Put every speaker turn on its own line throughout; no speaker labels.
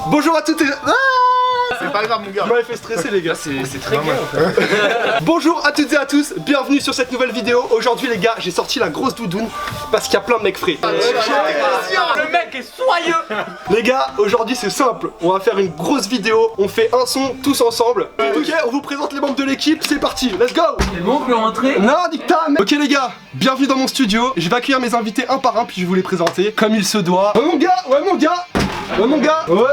Bonjour à toutes et...
C'est pas grave mon gars.
Vous m'avez fait stresser les gars.
C'est très bien en fait.
Bonjour à toutes et à tous, bienvenue sur cette nouvelle vidéo. Aujourd'hui les gars, j'ai sorti la grosse doudoune parce qu'il y a plein de mecs frais.
Le mec est soyeux.
Les gars, aujourd'hui c'est simple, on va faire une grosse vidéo, on fait un son tous ensemble. Ok, on vous présente les membres de l'équipe, c'est parti, let's go.
C'est bon, on peut rentrer?
Non, dicta. Ok les gars, bienvenue dans mon studio. Je vais accueillir mes invités un par un puis je vais vous les présenter comme il se doit. Ouais mon gars, ouais mon gars. Ouais mon gars. Ouais.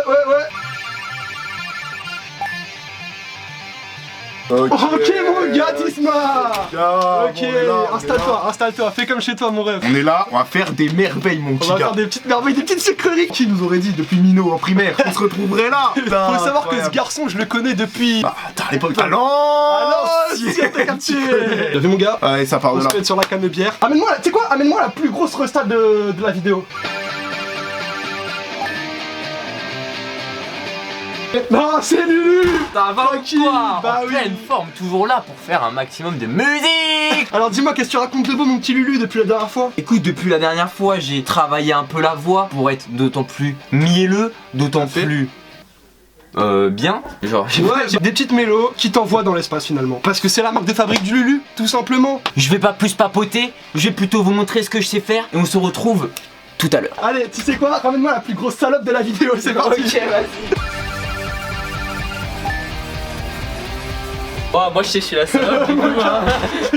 Ok mon gars, Tisma. Ok, installe-toi, fais comme chez toi mon rêve.
On est là, on va faire des merveilles mon
On
petit
va
gars.
faire des petites merveilles, des petites sucreries.
Qui nous aurait dit depuis Minot en primaire qu'on se retrouverait là?
Faut savoir que ce garçon, je le connais depuis...
Bah, attends, à l'époque... Allons
si t'as capté. T'as vu mon gars?
Allez, ça part
On
de
se
là.
met sur la canne de bière. Amène-moi, tu sais quoi? Amène-moi la plus grosse resta de la vidéo. Non, c'est Lulu.
Ça va
Tranquille,
ou quoi?
bah
En
oui.
pleine forme, toujours là pour faire un maximum de musique.
Alors dis-moi, qu'est-ce que tu racontes de beau mon petit Lulu depuis la dernière fois?
Écoute, depuis la dernière fois, j'ai travaillé un peu la voix pour être d'autant plus mielleux, d'autant plus... bien. Genre,
Ouais, des petites mélos qui t'envoient dans l'espace finalement. Parce que c'est la marque de fabrique du Lulu, tout simplement.
je vais pas plus papoter, je vais plutôt vous montrer ce que je sais faire et on se retrouve tout à l'heure.
Allez, tu sais quoi? Ramène-moi la plus grosse salope de la vidéo, c'est parti.
vas-y. Oh, moi je sais, je suis la salope.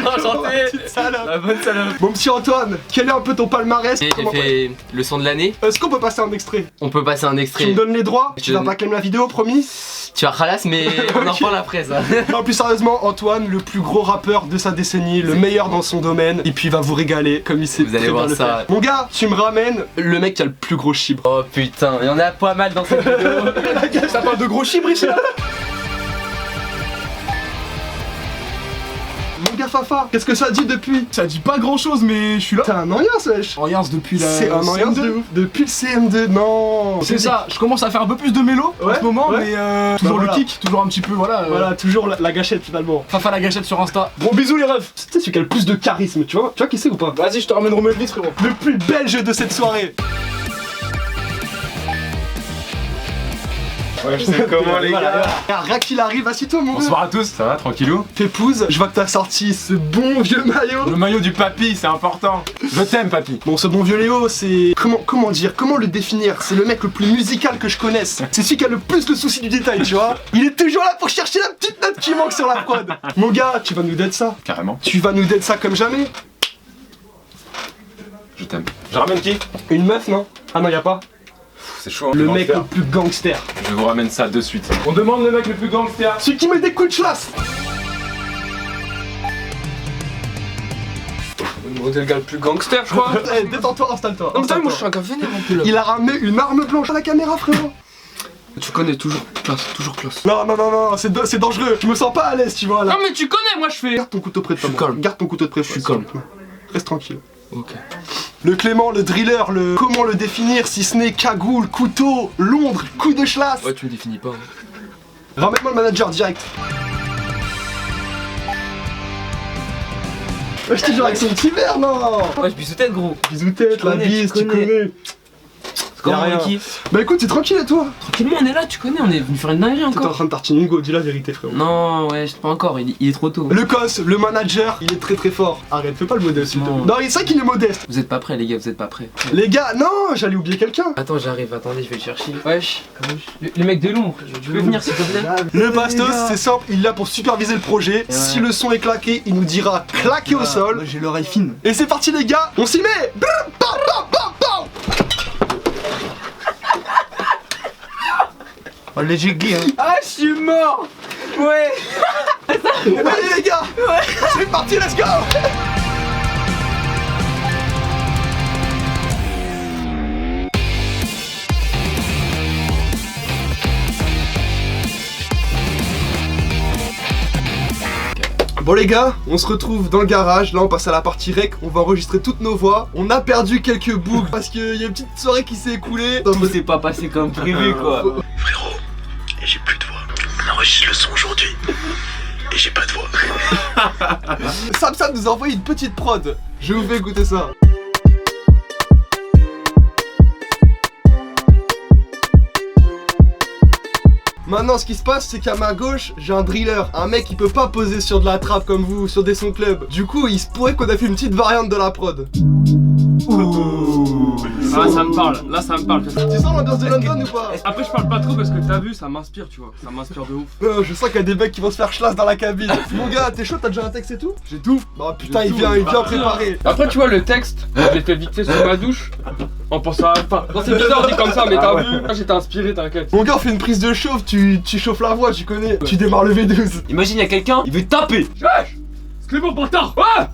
Enchanté.
Petite salope.
La bonne salope.
Mon petit Antoine, quel est un peu ton palmarès?
J'ai
Comment-
fait le son de l'année.
Est-ce qu'on peut passer un extrait?
On peut passer un
Tu me
extrait.
donnes les droits? Tu
Je-
vas pas claim la vidéo, promis?
Tu vas ralasse, mais on en
Ok.
parle après ça.
Non, plus sérieusement, Antoine, le plus gros rappeur de sa décennie, le meilleur dans son domaine, et puis il va vous régaler comme il sait
Vous allez
très bien
voir
le
ça.
faire. Mon gars, tu me ramènes le mec qui a le plus gros chibre.
Oh putain, il y en a pas mal dans cette vidéo.
Ça parle de gros chibre ici là. Mon gars Fafa, qu'est-ce que ça dit depuis?
Ça dit pas grand chose mais je suis là.
T'es un ambiance wesh.
Ambiance depuis la...
C'est un ambiance de ouf. Depuis le CM2, non.
C'est ça, je commence à faire un peu plus de mélo en
Ouais,
ce moment
ouais.
mais toujours
voilà.
le kick, toujours un petit peu voilà.
Voilà, toujours la gâchette finalement.
Fafa la gâchette sur Insta.
Gros bisous les refs. C'est celui qui a le plus de charisme, tu vois qui c'est ou pas?
Vas-y, je te ramène Romain Elvis frérot.
Le plus belge de cette soirée.
Ouais, je sais comment les gars.
Rack il arrive, assis-toi mon gars.
Bonsoir à tous, ça va tranquillou?
Pépouze, je vois que t'as sorti ce bon vieux maillot.
Le maillot du papy, c'est important. Je t'aime papy.
Bon, ce bon vieux Léo, c'est... Comment dire? Comment le définir? C'est le mec le plus musical que je connaisse. C'est celui qui a le plus le souci du détail, tu vois. Il est toujours là pour chercher la petite note qui manque sur la prod. Mon gars, tu vas nous dead ça.
Carrément,
Tu vas nous dead ça comme jamais.
je t'aime. Je ramène qui?
Une meuf, non? Ah non, y a pas.
C'est chaud.
Le
hein,
mec
gangster.
le plus gangster.
Je vous ramène ça de suite. On demande le mec le plus gangster.
Celui qui met des coups de chlasse.
T'es le gars le plus gangster, je crois.
Eh, détends-toi, installe-toi.
Non, mais t'as vu,
installe-toi.
moi je suis un gars vénère un peu là.
Il a ramené une arme blanche à la caméra, frérot.
Tu connais, toujours classe, toujours classe.
Non, c'est dangereux. Je me sens pas à l'aise, tu vois là.
Non, mais tu connais, moi je fais.
Garde ton couteau près de toi.
Je suis
moi.
calme.
Garde ton couteau de près.
Je suis calme.
Reste tranquille.
Ok.
Le Clément, le driller, le... Comment le définir si ce n'est cagoule, couteau, Londres, coup de chlasse.
Ouais, tu me définis pas. Hein.
Ramène-moi le manager direct. Ouais, je te jure avec son petit verre, non.
Ouais, je bisous tête gros.
Bisous tête,
Tu
la
connais,
bise,
tu
tu
connais.
connais.
Comment
rien.
Ricky?
Bah écoute, c'est tranquille et toi?
Tranquillement, on est là, tu connais, on est venu faire une dinguerie
T'es en
encore.
train de tartiner une go, dis la vérité frérot.
Non, ouais, pas encore, il est trop tôt.
Le cos, le manager, il est très très fort. Arrête, fais pas le modeste s'il te plaît.
Non.
Non, il sait qu'il est modeste.
Vous êtes pas prêts, les gars, vous êtes pas prêts.
Les gars, non, j'allais oublier quelqu'un.
Attends, j'arrive, attendez, je vais le chercher. Wesh, le mec de l'ombre, tu peux venir s'il te plaît?
Le Bastos, c'est simple, il est là pour superviser le projet. Si le son est claqué, il nous dira claquer au sol.
J'ai l'oreille fine.
Et c'est parti les gars, on s'y met. Brrr, bam, bam, bam, bam.
Oh léger gay hein.
Ah, je suis mort. Ouais.
Allez les gars, c'est parti, let's go. Bon les gars, on se retrouve dans le garage, là on passe à la partie rec, on va enregistrer toutes nos voix. On a perdu quelques boucles parce qu'il y a une petite soirée qui s'est écoulée.
Tout s'est pas passé comme prévu quoi.
Frérot, j'ai plus de voix. On enregistre le son aujourd'hui. Et j'ai pas de voix.
Sam nous a envoyé une petite prod. Je vous fais écouter ça. Maintenant, ce qui se passe, c'est qu'à ma gauche, j'ai un driller. Un mec qui peut pas poser sur de la trappe comme vous, sur des sons club. Du coup, il se pourrait qu'on a fait une petite variante de la prod.
Ah, ça me parle, là ça me parle.
Tu sens l'ambiance de London ou pas?
Après, je parle pas trop parce que t'as vu, ça m'inspire, tu vois. Ça m'inspire de ouf.
Je sens qu'il y a des mecs qui vont se faire chlasse dans la cabine. Mon gars, t'es chaud, t'as déjà un texte et tout?
J'ai tout.
Bah putain, il vient préparé.
Après, tu vois, le texte, je l'ai fait vite fait sous ma douche. En pensant à. Enfin, non, c'est bizarre dit comme ça, mais t'as vu. Là, j'étais inspiré, t'inquiète.
Mon gars, on fait une prise de chauffe, tu chauffes la voix, tu connais. Tu démarres le V12.
Imagine, y'a quelqu'un, il veut taper.
Wesh! C'est Clément bâtard! Ouais!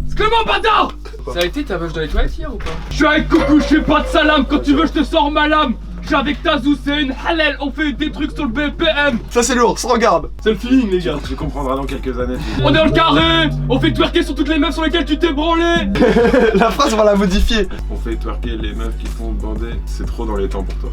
C'est Clément bâtard! Ça a été ta vache dans les toilettes hier ou pas? Je suis avec Coucou, je fais pas de salam. Quand tu veux, je te sors ma lame. Je suis avec Tazou, c'est une halal. On fait des trucs sur le BPM.
Ça, c'est lourd, sans garde.
C'est le feeling, les gars.
Tu comprendras dans quelques années.
On est dans le carré. On fait twerker sur toutes les meufs sur lesquelles tu t'es branlé.
La phrase, on va la modifier.
On fait twerker les meufs qui font bander. C'est trop dans les temps pour toi.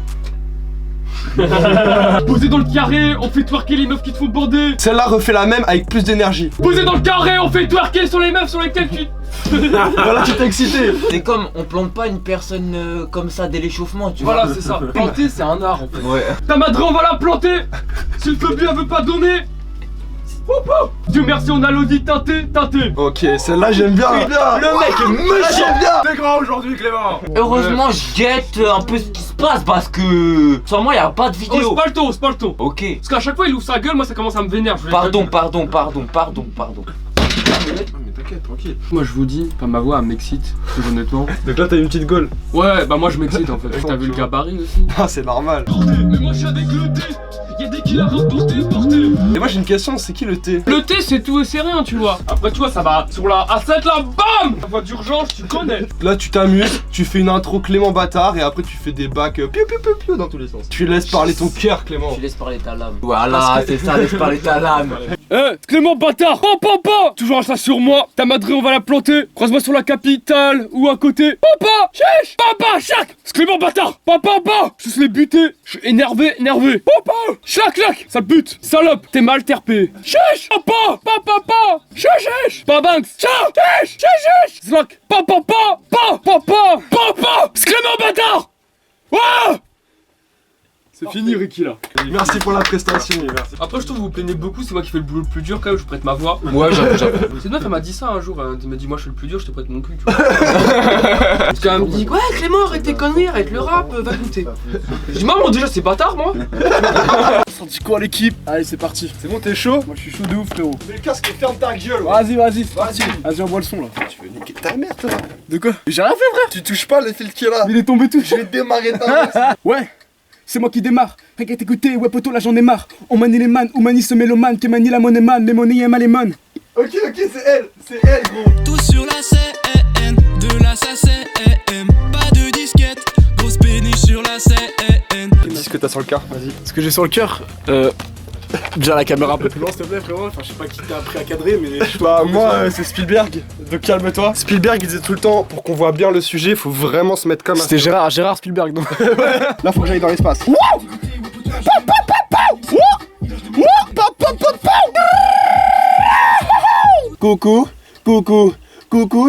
Posé dans le carré, on fait twerker les meufs qui te font bander.
Celle-là refait la même avec plus d'énergie.
Posé dans le carré, on fait twerker sur les meufs sur lesquelles tu...
Voilà, tu t'es excité.
C'est comme, on plante pas une personne comme ça dès l'échauffement, tu vois.
Voilà, c'est ça. Planter, c'est un art en fait.
Ouais.
Ta madre, on va la planter. Si le phobie, elle veut pas donner. Dieu merci, on a l'audit teinté.
Ok, celle-là, j'aime bien. Le mec est méchant. J'aime bien.
T'es grand aujourd'hui, Clément.
Heureusement, je guette un peu ce qui se passe parce que sans moi, y'a pas de
Oh,
vidéo.
c'est pas le ton, c'est pas le ton.
Ok.
Parce qu'à chaque fois, il ouvre sa gueule, moi ça commence à me vénère.
Pardon.
Ah, mais t'inquiète, tranquille.
Moi je vous dis, enfin ma voix elle m'excite, très honnêtement.
Donc là, t'as une petite gaule.
Ouais, bah moi je m'excite en fait. T'as vu le gabarit aussi?
Ah, c'est normal.
Mais moi je suis avec le thé. Y'a des killers portés.
Et moi, j'ai une question, c'est qui le T?
Le thé c'est tout et c'est rien, tu vois. Après, tu vois, ça va sur la A7 là, bam! La voix d'urgence, tu connais.
Là, tu t'amuses, tu fais une intro Clément bâtard et après, tu fais des bacs piou piou piou piou dans tous les sens. Tu laisses parler ton cœur, Clément.
Tu laisses parler ta lame. Voilà, c'est ça, laisse parler ta lame.
Clément bâtard! Papa! Toujours ça sur moi! Ta madré, on va la planter! Croise-moi sur la capitale ou à côté! Papa! Chèche! Papa! Chac! C'est Clément bâtard! Papa! Je suis énervé! Je suis énervé! Papa! Chac! Sale pute! Salope! T'es mal terpé! Chèche! Papa! Chèche! Babanks! Chèche! Slack! Papa! C'est Clément bâtard! Ouah! C'est fini, Ricky là.
Merci pour la prestation.
Merci.
Après, je trouve que vous plaignez beaucoup, c'est moi qui fais le boulot le plus dur quand même, je prête ma voix.
Ouais, j'avoue.
Cette meuf, elle m'a dit ça un jour, elle m'a dit moi je fais le plus dur, je te prête mon cul, tu vois. Parce qu'elle me dit ouais Clément, arrête tes conneries, arrête le rap, va goûter. Je dis maman, déjà c'est bâtard moi.
On dit quoi l'équipe? Allez, c'est parti. C'est bon, t'es chaud? Moi je suis chaud de ouf, frérot.
Mets le casque et ferme ta gueule.
Vas-y, c'est parti. Vas-y, envoie le son là.
Tu veux niquer ta mère, toi?
De quoi? J'ai rien fait, frère.
Tu touches pas le fil qui est là.
Il est tombé tout.
Je vais démarrer ta mère.
Ouais, c'est moi qui démarre. Rien qu'à t'écouter, ouais, poto, là j'en ai marre. On manie les man, on manie ce mélomane, qui manie la monnaie man, les monnaies et malémon.
Ok, c'est elle, gros.
Tout sur la scène, de la SACEM. Pas de disquette, grosse péniche sur la scène.
Dis ce que t'as sur le cœur, vas-y.
Ce que j'ai sur le cœur, déjà la caméra un peu plus loin, s'il te plaît, frérot. Enfin, je sais pas qui t'a appris à cadrer, mais.
Bah, moi, c'est Spielberg. Donc calme-toi. Spielberg, il disait tout le temps, pour qu'on voit bien le sujet, faut vraiment se mettre comme un.
C'était Gérard Spielberg, donc.
Là, faut que j'aille dans l'espace.
Coucou,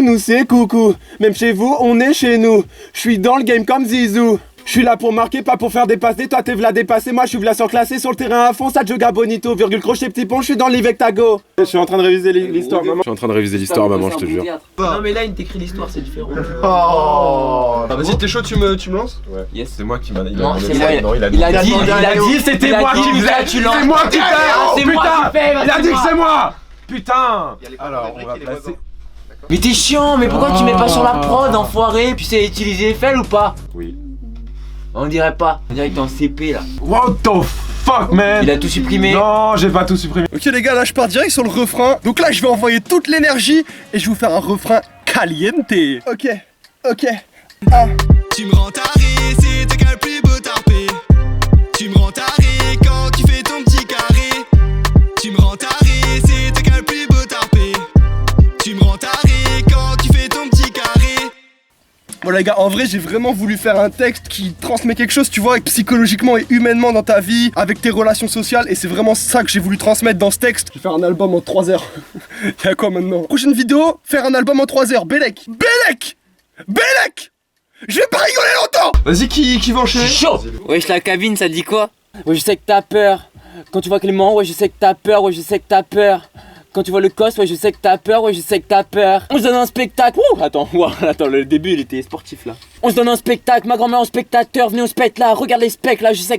nous c'est coucou. Même chez vous, on est chez nous. Je suis dans le game comme Zizou. Je suis là pour marquer, pas pour faire des passer. Toi, t'es v'là dépasser. Moi, je suis v'là surclassé sur le terrain à fond. Ça joga bonito, virgule crochet, petit pont. Je suis dans l'Ivectago. Je suis en train de réviser l'histoire, maman.
Je suis en train de réviser l'histoire, maman, je te jure.
Non, mais là, il t'écrit l'histoire, c'est différent.
Oh. Vas-y, t'es chaud, tu me lances?
Yes.
C'est moi qui m'a dit.
Non, c'est moi.
Non,
Il a dit,
c'était moi qui faisais.
tu lances.
C'est moi qui fais.
C'est moi qui fais.
Il a dit que c'est moi. Putain. Alors, on va placer.
Mais t'es chiant, mais pourquoi tu mets pas sur la prod, enfoiré? Tu sais utiliser FL ou pas?
Oui.
On dirait pas. On dirait que t'es en CP là.
What the fuck, man.
Il a tout supprimé.
Non, j'ai pas tout supprimé.
Ok, les gars, là, je pars direct sur le refrain. Donc là, je vais envoyer toute l'énergie et je vais vous faire un refrain caliente. Ok.
Tu me rends taré, c'est t'es qu'un le plus beau tarpé. Tu me rends taré quand tu fais ton petit carré. Tu me rends taré, c'est t'es qu'un le plus beau tarpé. Tu me rends taré quand tu fais ton petit carré.
Bon, les gars, en vrai, j'ai vraiment voulu faire un texte qui transmet quelque chose, tu vois, psychologiquement et humainement dans ta vie, avec tes relations sociales, et c'est vraiment ça que j'ai voulu transmettre dans ce texte. Je vais faire un album en 3 heures. Y'a quoi maintenant? Prochaine vidéo, faire un album en 3 heures. Bellec. Je vais pas rigoler longtemps. Vas-y, qui va enchaîner?
Chaud.
Wesh la cabine, ça dit quoi? Ouais, je sais que t'as peur. Quand tu vois Clément, ouais, je sais que t'as peur. Ouais, je sais que t'as peur. Quand tu vois le cost, ouais, je sais que t'as peur. Ouais, je sais que t'as peur. On se donne un spectacle. Ouh, attends, le début, il était sportif là. On se donne un spectacle. Ma grand-mère en spectateur. Venez, on se pète là. Regarde les specs là. Je sais.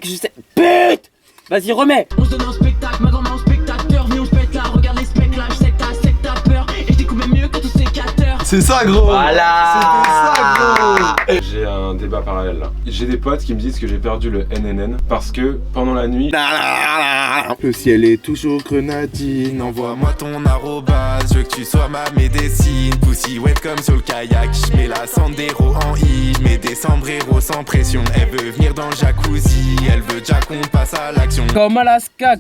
Pute! Vas-y, remets. On se donne un spectacle. Ma grand-mère en spectateur. Venez, on se pète là. Regarde les specs là. Je sais que t'as peur. Et je découpe même mieux que tous ces cateurs.
C'est ça, gros.
Voilà.
C'était ça, gros.
J'ai un débat parallèle là. J'ai des potes qui me disent que j'ai perdu le NNN parce que pendant la nuit.
Le ciel est toujours grenadine.
Envoie-moi ton arrobase, je veux que tu sois ma médecine. Pussy wet comme sur le kayak, je mets la Sandero en I, je mets des sombreros sans pression. Elle veut venir dans le jacuzzi, elle veut déjà qu'on passe à l'action.
Comme Alaska,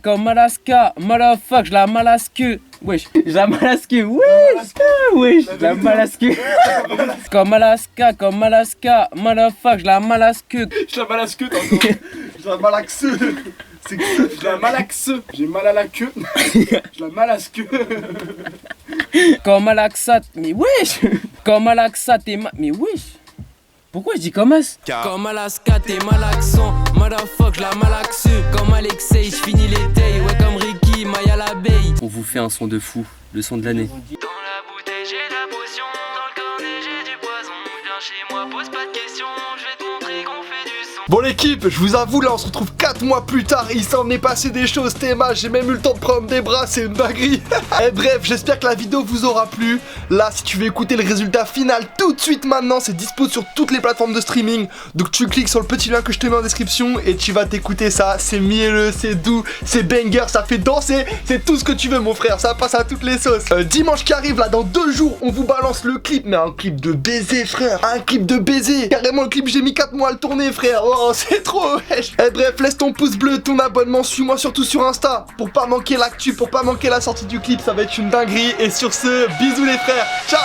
motherfuck, je la malasque. Wesh, je la malasque, wesh, je la malasque. Comme Alaska, motherfuck, je la malasque.
Je la malaxe encore.
Je la malaxe. C'est que
Je la malaxe. J'ai mal à la queue. Je la malasque.
Comme Alaxa, mais wesh. Comme Alaxa, mais wesh. Pourquoi je dis comme as?
Comme Alaska, t'es malaxant. Motherfuck, je la malaxe. Comme Alexei, je finis les days. Ouais, comme Ricky, Maya l'abeille.
On vous fait un son de fou, le son de l'année.
Dans la bouteille, j'ai de la potion. Dans le cornet, j'ai du poison. Viens chez moi, pose pas de questions. Je vais te montrer qu'on fait du son.
Bon l'équipe, je vous avoue là on se retrouve 4 mois plus tard, il s'en est passé des choses Théma, j'ai même eu le temps de prendre des bras, c'est une dinguerie. Et bref, j'espère que la vidéo vous aura plu. Là si tu veux écouter le résultat final tout de suite maintenant, c'est dispo sur toutes les plateformes de streaming. Donc tu cliques sur le petit lien que je te mets en description et tu vas t'écouter ça, c'est mielleux, c'est doux, c'est banger, ça fait danser, c'est tout ce que tu veux mon frère, ça passe à toutes les sauces. Dimanche qui arrive là, dans 2 jours, on vous balance le clip, mais un clip de baiser frère, un clip de baiser. Carrément le clip j'ai mis 4 mois à le tourner frère. Oh, c'est trop wesh. Et bref, laisse ton pouce bleu, ton abonnement, suis-moi surtout sur Insta pour pas manquer l'actu, pour pas manquer la sortie du clip, ça va être une dinguerie. Et sur ce, bisous les frères, ciao.